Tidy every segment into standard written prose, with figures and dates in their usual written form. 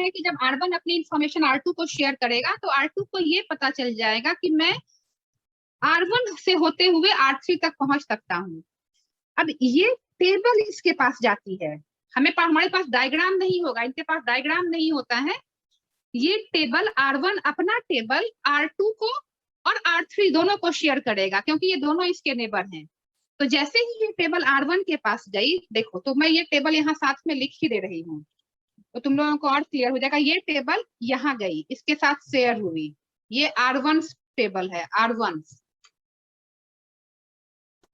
है कि जब R1 अपनी इंफॉर्मेशन R2 को शेयर करेगा तो R2 को ये पता चल जाएगा कि मैं R1 से होते हुए R3 तक पहुंच सकता हूँ। अब ये टेबल इसके पास जाती है, हमारे पास डायग्राम नहीं होगा, इनके पास डायग्राम नहीं होता है। ये टेबल R1 अपना टेबल R2 को और R3 दोनों को शेयर करेगा, क्योंकि ये दोनों इसके नेबर हैं। तो जैसे ही ये टेबल R1 के पास गई, देखो तो मैं ये टेबल यहाँ साथ में लिख ही दे रही हूँ तो तुम लोगों को और क्लियर हो जाएगा। ये टेबल यहाँ गई, इसके साथ शेयर हुई, ये R1 टेबल है, R1।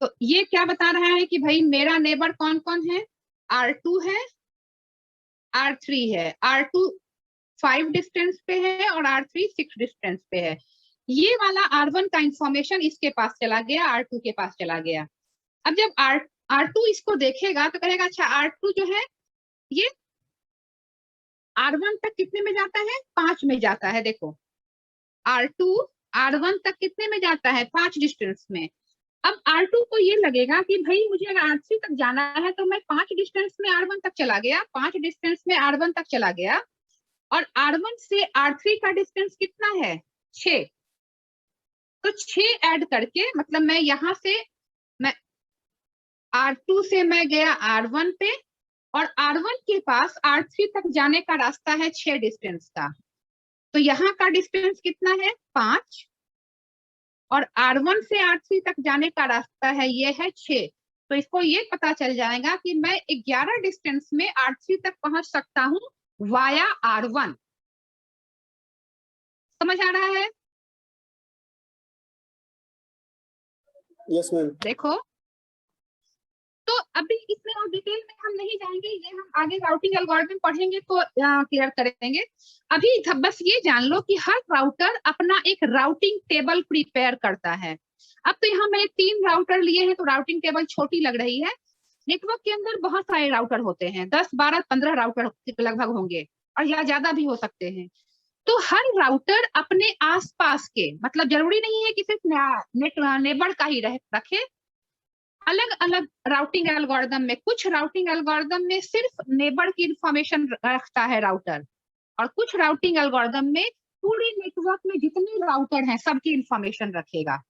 तो ये क्या बता रहा है कि भाई मेरा नेबर कौन कौन है, R2 है, R3 है। R2 5 डिस्टेंस पे है और R3 6 डिस्टेंस पे है। ये वाला R1 का इंफॉर्मेशन इसके पास चला गया, R2 के पास चला गया। अब जब R2 इसको देखेगा तो कहेगा अच्छा R2 जो है ये R1 तक कितने में जाता है, 5 में जाता है। देखो R2 R1 तक कितने में जाता है, 5 डिस्टेंस में। अब R2 को ये लगेगा कि भाई मुझे अगर R3 तक जाना है तो मैं 5 डिस्टेंस में R1 तक चला गया, 5 डिस्टेंस में R1 तक चला गया, और R1 से R3 का डिस्टेंस कितना है, 6। तो 6 ऐड करके मतलब मैं यहां से मैं R2 से मैं गया R1 पे, और R1 के पास R3 तक जाने का रास्ता है 6 डिस्टेंस का। तो यहाँ का डिस्टेंस कितना है, 5, और R1 से R3 तक जाने का रास्ता है ये है 6। तो इसको ये पता चल जाएगा कि मैं 11 डिस्टेंस में R3 तक पहुंच सकता हूँ वाया R1। समझ आ रहा है? Yes ma'am. देखो तो अभी इसमें और डिटेल में हम नहीं जाएंगे, ये हम आगे राउटिंग एल्गोरिथम पढ़ेंगे तो क्लियर करेंगे। अभी बस ये जान लो कि हर राउटर अपना एक राउटिंग टेबल प्रिपेयर करता है। अब तो यहाँ मैंने 3 राउटर लिए हैं तो राउटिंग टेबल छोटी लग रही है। नेटवर्क के अंदर बहुत सारे राउटर होते हैं, 10, 12, 15 राउटर लगभग होंगे, और या ज्यादा भी हो सकते हैं। तो हर राउटर अपने आसपास के, मतलब जरूरी नहीं है कि सिर्फ नेबर का ही रखे, अलग अलग राउटिंग एल्गोरिदम में, कुछ राउटिंग एल्गोरिदम में सिर्फ नेबर की इंफॉर्मेशन रखता है राउटर, और कुछ राउटिंग एल्गोरिदम में पूरे नेटवर्क में जितने राउटर हैं सबकी इंफॉर्मेशन रखेगा।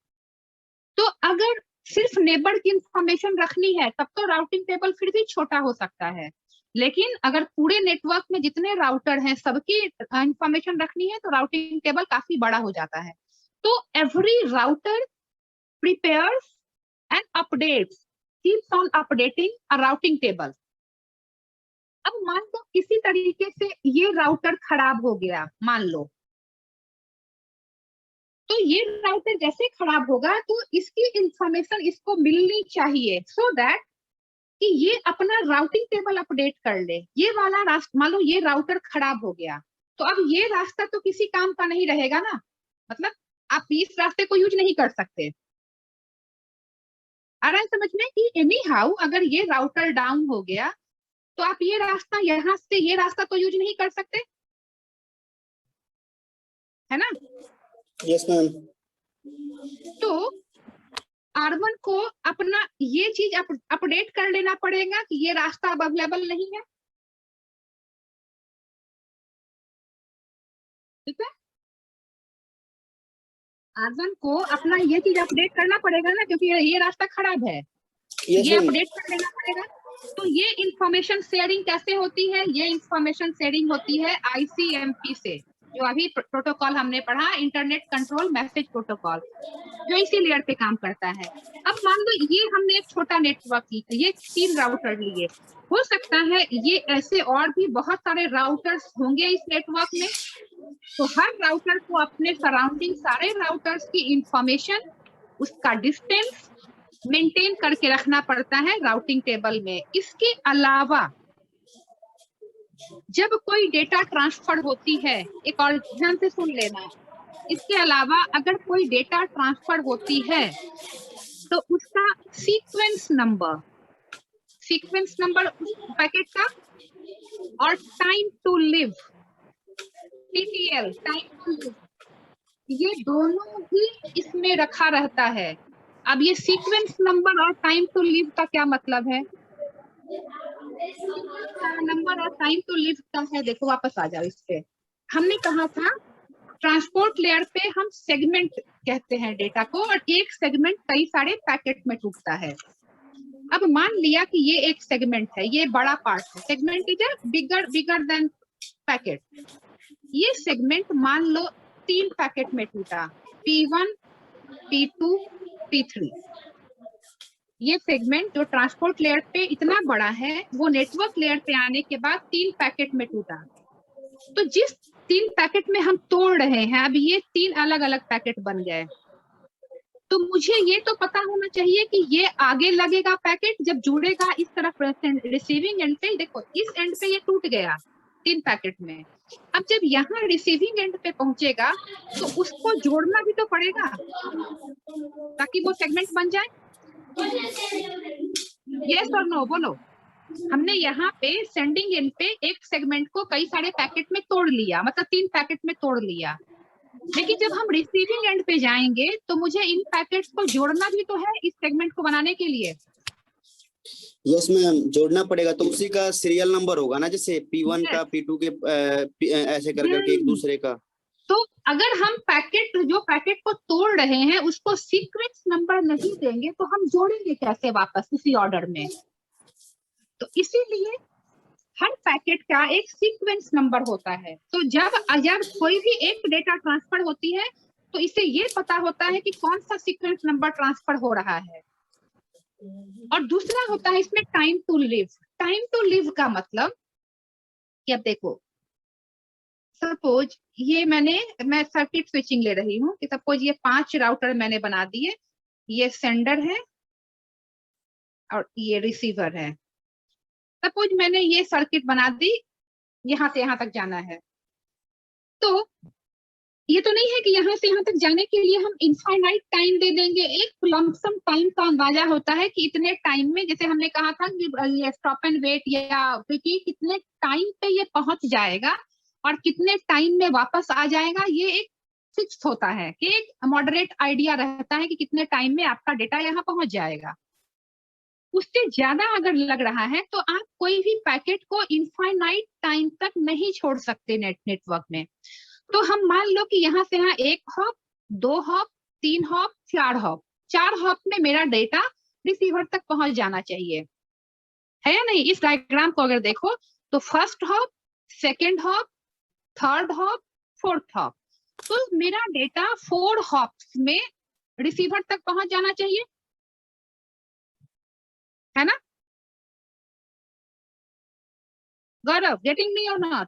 तो अगर सिर्फ नेबर की इंफॉर्मेशन रखनी है तब तो राउटिंग टेबल फिर भी छोटा हो सकता है, लेकिन अगर पूरे नेटवर्क में जितने राउटर हैं सबकी इंफॉर्मेशन रखनी है तो राउटिंग टेबल काफी बड़ा हो जाता है। तो every router prepares and updates, keeps on updating a routing table. अब मान लो किसी तरीके से ये राउटर खराब हो गया, मान लो, तो ये राउटर जैसे खराब होगा तो इसकी इंफॉर्मेशन इसको मिलनी चाहिए सो दैट कि ये अपना राउटिंग टेबल अपडेट कर ले। ये वाला रास्ता, मान लो ये राउटर खराब हो गया तो अब ये रास्ता तो किसी काम का नहीं रहेगा ना, मतलब आप इस रास्ते को यूज नहीं कर सकते। आ रहा है समझ में कि एनी हाउ अगर ये राउटर डाउन हो गया तो आप ये रास्ता, यहाँ से ये रास्ता तो यूज नहीं कर सकते, है ना? Yes ma'am. तो R1 को अपना ये चीज अपडेट कर लेना पड़ेगा कि ये रास्ता अब अवेलेबल नहीं है। ठीक है, R1 को अपना ये चीज अपडेट करना पड़ेगा ना, क्योंकि ये रास्ता खराब है। ये अपडेट कर लेना पड़ेगा। तो ये इंफॉर्मेशन शेयरिंग कैसे होती है, ये इंफॉर्मेशन शेयरिंग होती है ICMP से, जो अभी प्रोटोकॉल हमने पढ़ा, इंटरनेट कंट्रोल मैसेज प्रोटोकॉल, जो इसी लेयर पे काम करता है। अब मान लो ये हमने एक छोटा नेटवर्क ली, ये 3 राउटर लिए, हो सकता है ये ऐसे और भी बहुत सारे राउटर्स होंगे इस नेटवर्क में, तो हर राउटर को अपने सराउंडिंग सारे राउटर्स की इंफॉर्मेशन, उसका डिस्टेंस मेंटेन करके रखना पड़ता है राउटिंग टेबल में। इसके अलावा जब कोई डेटा ट्रांसफर होती है, एक और ध्यान से सुन लेना, इसके अलावा अगर कोई डेटा ट्रांसफर होती है तो उसका सीक्वेंस नंबर उस पैकेट का, और time to live TTL, time to live, ये दोनों ही इसमें रखा रहता है। अब ये सीक्वेंस नंबर और टाइम टू लिव का क्या मतलब है? नंबर और टाइम टू लिव का है, देखो वापस आ जाओ इस पे। हमने कहा था ट्रांसपोर्ट लेयर पे हम सेगमेंट कहते हैं डेटा को, और एक सेगमेंट कई सारे पैकेट में टूटता है। अब मान लिया कि ये एक सेगमेंट है, ये बड़ा पार्ट है, segment is bigger than packet. ये सेगमेंट मान लो 3 पैकेट में टूटा, P1, P2, P3। ये सेगमेंट जो ट्रांसपोर्ट लेयर पे इतना बड़ा है, वो नेटवर्क लेयर पे आने के बाद 3 पैकेट में टूटा। तो जिस 3 पैकेट में हम तोड़ रहे हैं, अब ये 3 अलग अलग पैकेट बन गए। तो मुझे ये तो पता होना चाहिए कि ये आगे लगेगा पैकेट जब जुड़ेगा इस तरफ रिसीविंग एंड पे। देखो इस एंड पे ये टूट गया 3 पैकेट में, अब जब यहाँ रिसीविंग एंड पे पहुंचेगा तो उसको जोड़ना भी तो पड़ेगा ताकि वो सेगमेंट बन जाए। यस और नो बोलो। हमने यहाँ पे सेंडिंग एंड पे एक सेगमेंट को कई सारे पैकेट में तोड़ लिया, मतलब 3 पैकेट में तोड़ लिया, लेकिन जब हम रिसीविंग एंड पे जाएंगे तो मुझे इन पैकेट्स को जोड़ना भी तो है इस सेगमेंट को बनाने के लिए। यस मैम, जोड़ना पड़ेगा तो उसी का सीरियल नंबर होगा ना, जैसे P1 का P2 के ऐसे कर करके एक दूसरे का। तो अगर हम जो पैकेट को तोड़ रहे हैं उसको सीक्वेंस नंबर नहीं देंगे तो हम जोड़ेंगे कैसे वापस उसी ऑर्डर में। तो इसीलिए हर पैकेट का एक सीक्वेंस नंबर होता है। तो जब कोई भी एक डेटा ट्रांसफर होती है तो इसे ये पता होता है कि कौन सा सीक्वेंस नंबर ट्रांसफर हो रहा है। और दूसरा होता है इसमें time to live. Time to live का मतलब कि अब देखो, सपोज ये मैं सर्किट स्विचिंग ले रही हूँ कि सपोज ये 5 राउटर मैंने बना दिए, ये सेंडर है और ये रिसीवर है। सपोज मैंने ये सर्किट बना दी, यहाँ से यहाँ तक जाना है। तो ये तो नहीं है कि यहाँ से यहाँ तक जाने के लिए हम इनफाइनाइट टाइम दे देंगे। एक लमसम टाइम का अंदाजा होता है कि इतने टाइम में, जैसे हमने कहा था कि ये स्टॉप एंड वेट या कितने टाइम पे ये पहुंच जाएगा और कितने टाइम में वापस आ जाएगा, ये एक फिक्स होता है कि एक मॉडरेट आइडिया रहता है कि कितने टाइम में आपका डेटा यहाँ पहुंच जाएगा। उससे ज्यादा अगर लग रहा है तो आप कोई भी पैकेट को इनफाइनाइट टाइम तक नहीं छोड़ सकते नेटवर्क में। तो हम मान लो कि यहाँ से यहाँ 1 hop, 2 hop, 3 hop, 4 hop, 4 hop में मेरा डेटा रिसीवर तक पहुंच जाना चाहिए, है या नहीं। इस डायग्राम को अगर देखो तो first hop, second hop, third hop, fourth hop, तो मेरा डेटा 4 हॉप्स में रिसीवर तक पहुंच जाना चाहिए, है ना गौरव? गेटिंग मी और नॉट?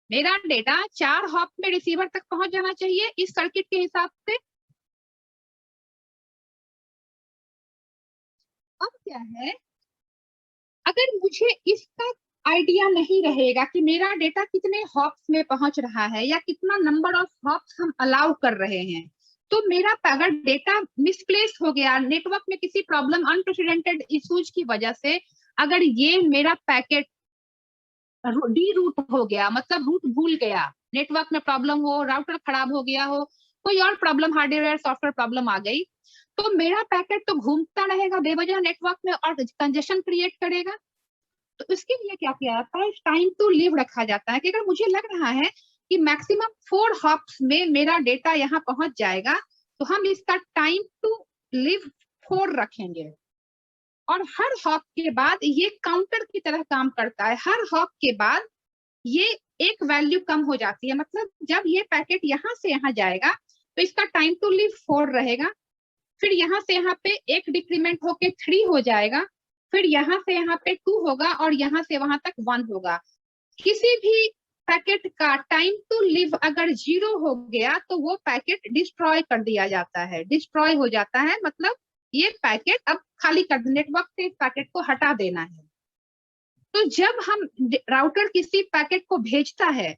मेरा डेटा 4 हॉप में रिसीवर तक पहुंच जाना चाहिए इस सर्किट के हिसाब से। अब क्या है, अगर मुझे इसका आइडिया नहीं रहेगा कि मेरा डेटा कितने हॉप्स में पहुंच रहा है या कितना नंबर ऑफ हॉप्स हम अलाउ कर रहे हैं, तो मेरा अगर डेटा मिसप्लेस हो गया नेटवर्क में किसी प्रॉब्लम अनप्रेसिडेंटेड इश्यूज की वजह से, अगर ये मेरा पैकेट डी रूट हो गया, मतलब रूट भूल गया, नेटवर्क में प्रॉब्लम हो, राउटर खराब हो गया हो, कोई और प्रॉब्लम, हार्डवेयर सॉफ्टवेयर प्रॉब्लम आ गई, तो मेरा पैकेट तो घूमता रहेगा बेवजह नेटवर्क में और कंजेशन क्रिएट करेगा। तो इसके लिए क्या किया जाता है, टाइम टू लिव रखा जाता है कि अगर मुझे लग रहा है कि मैक्सिमम 4 हॉप्स में मेरा डेटा यहाँ पहुंच जाएगा तो हम इसका टाइम टू लिव 4 रखेंगे। और हर हॉप के बाद ये काउंटर की तरह काम करता है, हर हॉप के बाद ये एक वैल्यू कम हो जाती है, मतलब जब ये पैकेट यहाँ से यहाँ जाएगा तो इसका टाइम टू लिव 4 रहेगा, फिर यहाँ से यहाँ पे एक डिक्रीमेंट होके 3 हो जाएगा, फिर यहाँ से यहाँ पे 2 होगा और यहाँ से वहां तक 1 होगा। किसी भी पैकेट का टाइम टू लिव अगर 0 हो गया तो वो पैकेट डिस्ट्रॉय कर दिया जाता है। डिस्ट्रॉय हो जाता है मतलब ये पैकेट अब खाली कर, नेटवर्क से इस पैकेट को हटा देना है। तो जब हम राउटर किसी पैकेट को भेजता है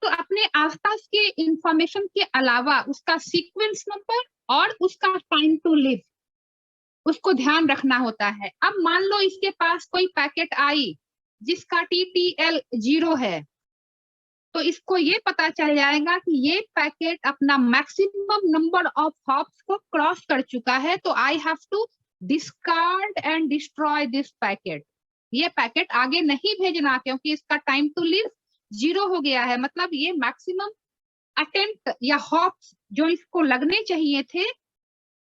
तो अपने आसपास के इंफॉर्मेशन के अलावा उसका सीक्वेंस नंबर और उसका टाइम टू लिव, उसको ध्यान रखना होता है। अब मान लो इसके पास कोई पैकेट आई जिसका TTL 0 है, तो इसको ये पता चल जाएगा कि ये पैकेट अपना मैक्सिमम नंबर ऑफ हॉप्स को क्रॉस कर चुका है, तो I have to discard and destroy this packet. ये पैकेट आगे नहीं भेजना क्योंकि इसका टाइम टू लिव 0 हो गया है। मतलब ये मैक्सिमम अटेम्प्ट या हॉप्स जो इसको लगने चाहिए थे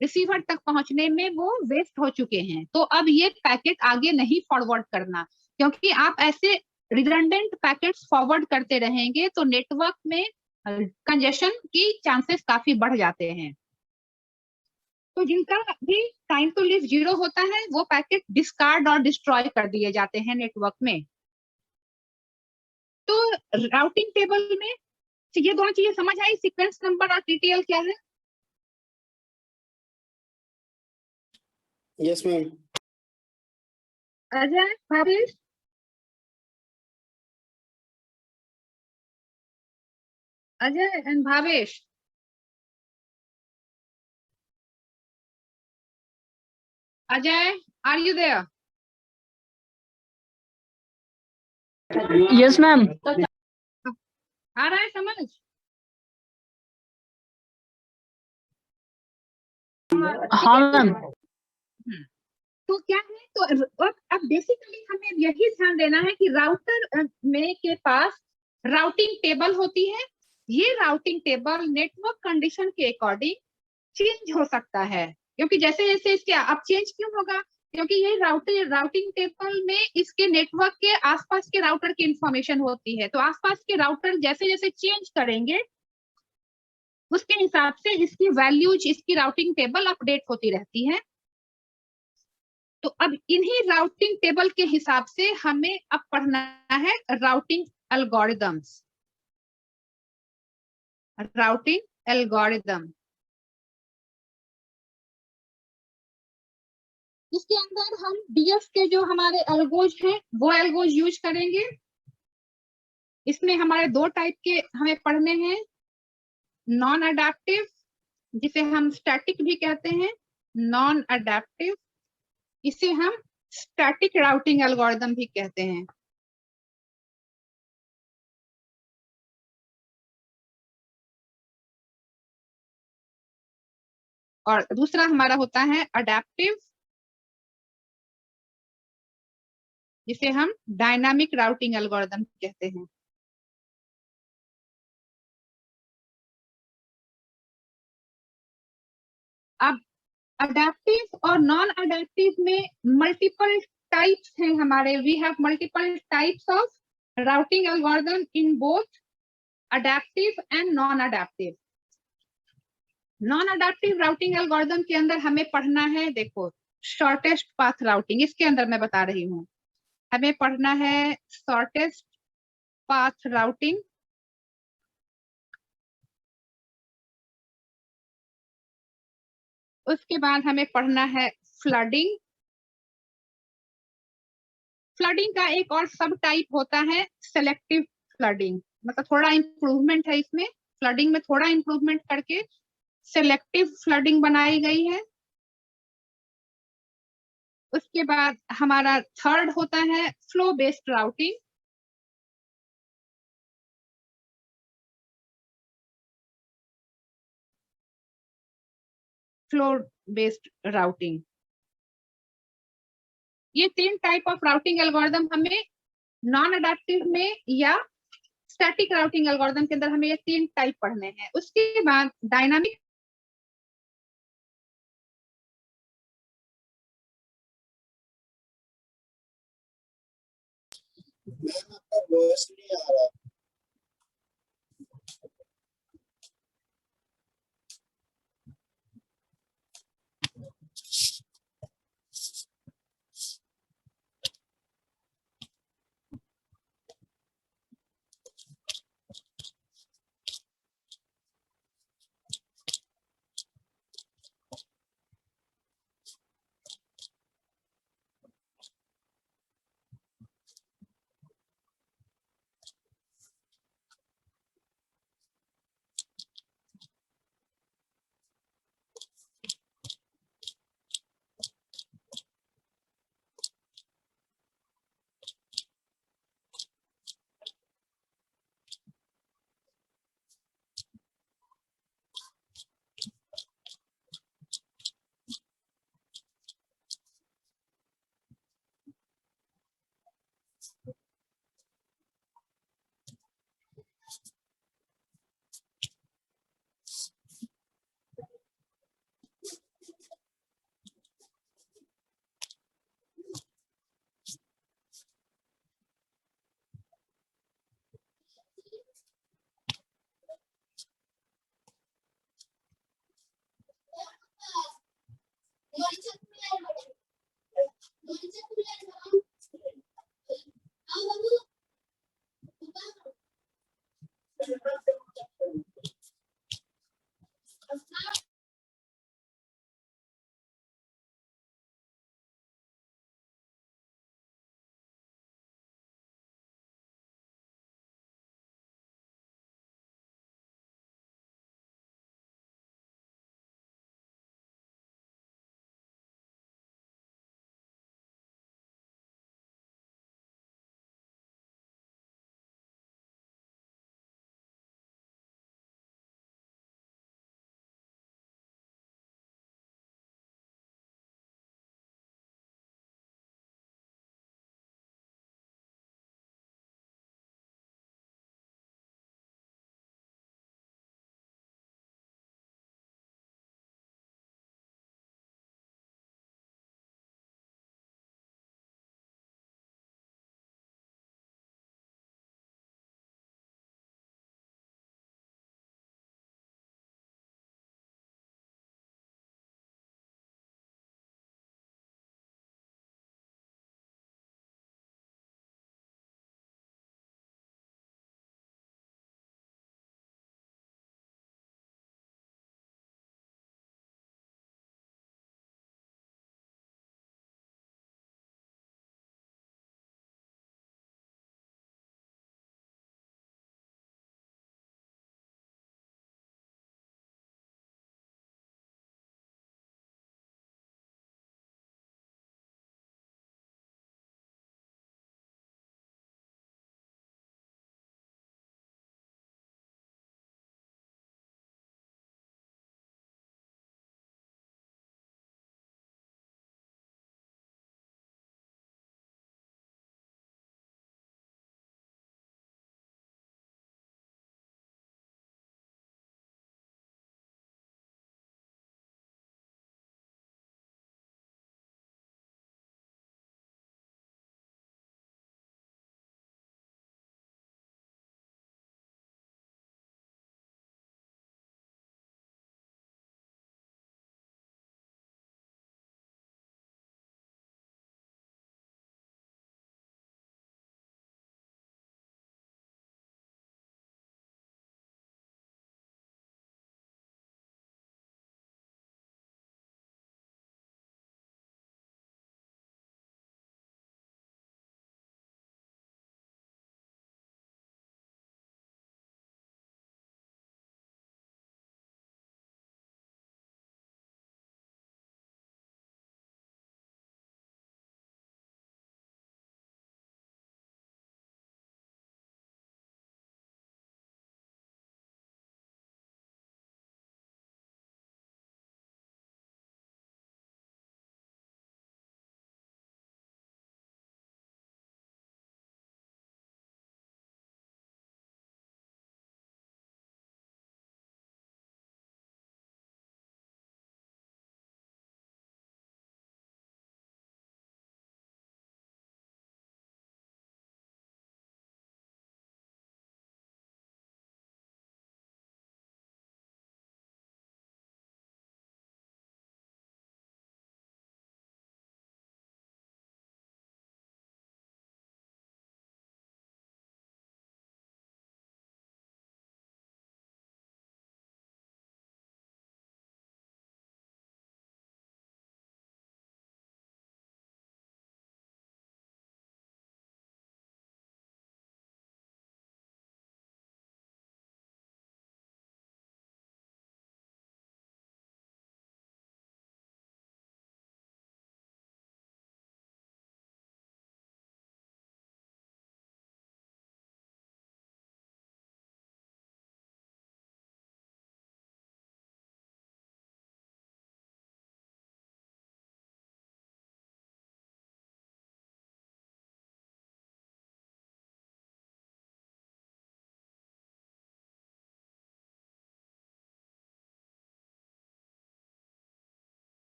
रिसीवर तक पहुंचने में वो वेस्ट हो चुके हैं। तो अब ये पैकेट आगे नहीं फॉरवर्ड करना, क्योंकि आप ऐसे रिडंडेंट पैकेट्स फॉरवर्ड करते रहेंगे तो नेटवर्क में कंजेशन की चांसेस काफी बढ़ जाते हैं। तो जिनका भी टाइम टू लिव 0 होता है वो पैकेट डिस्कार्ड और डिस्ट्रॉय कर दिए जाते हैं नेटवर्क में। तो राउटिंग टेबल में ये दोनों चीजें समझ आई, सीक्वेंस नंबर और टीटीएल क्या है? Yes ma'am. Ajay, Bhavesh, Ajay and Bhavesh, Ajay, are you there? Yes ma'am. आ रहा है समझ? हाँ मैम। तो क्या है, तो अब बेसिकली हमें यही ध्यान देना है कि राउटर में के पास राउटिंग टेबल होती है। ये राउटिंग टेबल नेटवर्क कंडीशन के अकॉर्डिंग चेंज हो सकता है, क्योंकि जैसे जैसे इसके अब चेंज क्यों होगा, क्योंकि ये राउटिंग टेबल में इसके नेटवर्क के आसपास के राउटर की इंफॉर्मेशन होती है। तो आसपास के राउटर जैसे जैसे चेंज करेंगे उसके हिसाब से इसकी वैल्यूज, इसकी राउटिंग टेबल अपडेट होती रहती है। तो अब इन्हीं राउटिंग टेबल के हिसाब से हमें अब पढ़ना है राउटिंग एल्गोरिदम्स। राउटिंग एल्गोरिदम, इसके अंदर हम डीएफ के जो हमारे एल्गोज हैं वो एल्गोज यूज करेंगे। इसमें हमारे 2 टाइप के हमें पढ़ने हैं, नॉन अडेप्टिव जिसे हम स्टैटिक भी कहते हैं, नॉन अडेप्टिव इसे हम स्टैटिक राउटिंग एल्गोरिदम भी कहते हैं। और दूसरा हमारा होता है अडेप्टिव जिसे हम डायनामिक राउटिंग एल्गोरिदम कहते हैं। अब अडेप्टिव और नॉन अडेप्टिव में मल्टीपल टाइप्स हैं हमारे। We have multiple types of routing algorithm in both adaptive and non adaptive. Non adaptive routing algorithm के अंदर हमें पढ़ना है, देखो, शॉर्टेस्ट पाथ राउटिंग, इसके अंदर मैं बता रही हूँ हमें पढ़ना है शॉर्टेस्ट पाथ राउटिंग। उसके बाद हमें पढ़ना है फ्लडिंग। फ्लडिंग का एक और सब टाइप होता है सेलेक्टिव फ्लडिंग, मतलब थोड़ा इंप्रूवमेंट है इसमें, फ्लडिंग में थोड़ा इंप्रूवमेंट करके सेलेक्टिव फ्लडिंग बनाई गई है। उसके बाद हमारा थर्ड होता है flow based routing. Flow based routing, ये 3 टाइप ऑफ राउटिंग एल्गोरिदम हमें नॉन अडेप्टिव में या स्टैटिक राउटिंग एल्गोरिदम के अंदर हमें ये 3 टाइप पढ़ने हैं। उसके बाद डायनामिक मैम आपका वॉइस